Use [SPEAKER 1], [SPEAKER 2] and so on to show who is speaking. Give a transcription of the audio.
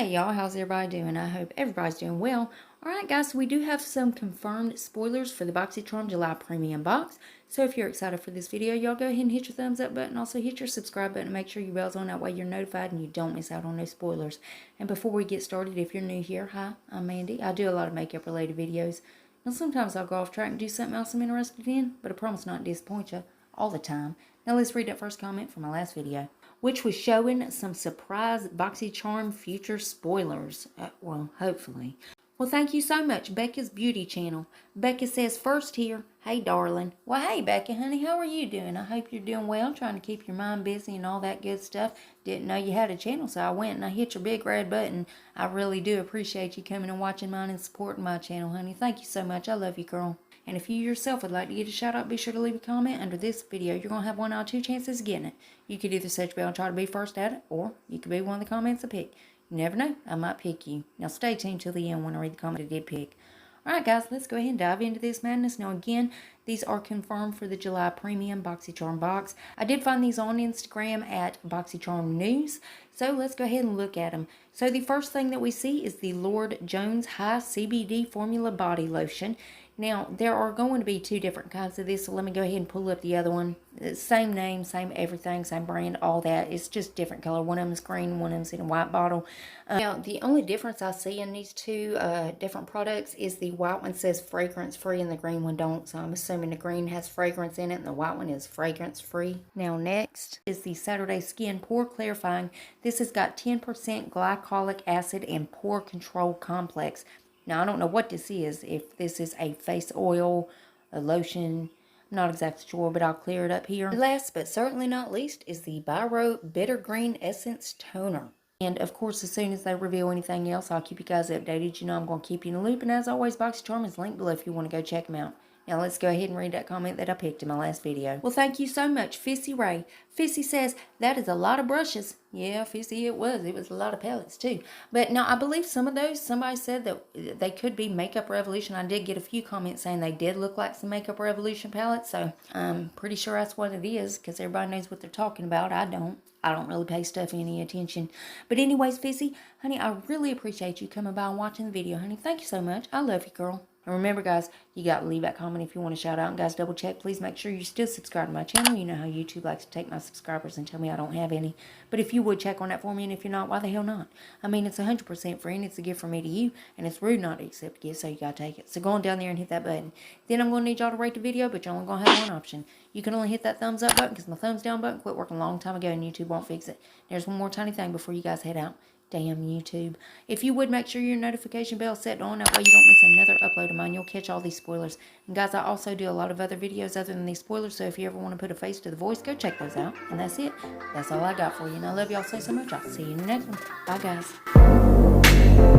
[SPEAKER 1] Hey y'all, how's everybody doing? I hope everybody's doing well. Alright guys, so we do have some confirmed spoilers for the BoxyCharm July Premium Box. So if you're excited for this video, y'all go ahead and hit your thumbs up button. Also hit your subscribe button and make sure your bell's on. That way you're notified and you don't miss out on those spoilers. And before we get started, if you're new here, hi, I'm Mandy. I do a lot of makeup related videos. Now sometimes I'll go off track and do something else I'm interested in, but I promise not to disappoint you all the time. Now let's read that first comment from my last video, which was showing some surprise BoxyCharm future spoilers. Well, hopefully. Well, thank you so much, Becca's Beauty Channel. Becca says, first here, hey, darling. Well, hey, Becca, honey, how are you doing? I hope you're doing well, trying to keep your mind busy and all that good stuff. Didn't know you had a channel, so I went and I hit your big red button. I really do appreciate you coming and watching mine and supporting my channel, honey. Thank you so much. I love you, girl. And if you yourself would like to get a shout out, be sure to leave a comment under this video. You're going to have one out of two chances of getting it. You could either search bell and try to be first at it, or you could be one of the comments I pick. You never know, I might pick you. Now stay tuned till the end when I read the comment I did pick. Alright guys, let's go ahead and dive into this madness. Now again, these are confirmed for the July Premium BoxyCharm box. I did find these on Instagram at BoxyCharm News. So let's go ahead and look at them. So the first thing that we see is the Lord Jones High CBD Formula Body Lotion. Now, there are going to be two different kinds of this, so let me go ahead and pull up the other one. Same name, same everything, same brand, all that. It's just different color. One of them is green, one of them is in a white bottle. Now, the only difference I see in these two different products is the white one says fragrance-free and the green one don't. So I'm assuming the green has fragrance in it and the white one is fragrance-free. Now, next is the Saturday Skin Pore Clarifying. This has got 10% glycolic acid and pore control complex. Now, I don't know what this is, if this is a face oil, a lotion, I'm not exactly sure, but I'll clear it up here. Last but certainly not least is the Biro Bitter Green Essence Toner. And of course, as soon as they reveal anything else, I'll keep you guys updated. You know I'm going to keep you in the loop. And as always, BoxyCharm is linked below if you want to go check them out. Now let's go ahead and read that comment that I picked in my last video. Well, thank you so much, Fissy Ray. Fissy says, that is a lot of brushes. Yeah, Fissy, it was. It was a lot of palettes too. But now I believe some of those, somebody said that they could be Makeup Revolution. I did get a few comments saying they did look like some Makeup Revolution palettes. So I'm pretty sure that's what it is because everybody knows what they're talking about. I don't really pay stuff any attention. But anyways, Fissy, honey, I really appreciate you coming by and watching the video, honey. Thank you so much. I love you, girl. And remember, guys, you got to leave that comment if you want to shout out. And, guys, double check. Please make sure you're still subscribed to my channel. You know how YouTube likes to take my subscribers and tell me I don't have any. But if you would check on that for me, and if you're not, why the hell not? I mean, it's 100% free, and it's a gift from me to you. And it's rude not to accept a gift, so you got to take it. So go on down there and hit that button. Then I'm going to need y'all to rate the video, but you're only going to have one option. You can only hit that thumbs up button because my thumbs down button quit working a long time ago, and YouTube won't fix it. There's one more tiny thing before you guys head out. Damn YouTube. If you would make sure your notification bell is set on, that way you don't miss another upload of mine. You'll catch all these spoilers. And guys, I also do a lot of other videos other than these spoilers, so if you ever want to put a face to the voice, go check those out. And that's it. That's all I got for you. And I love y'all so much. I'll see you in the next one. Bye, guys.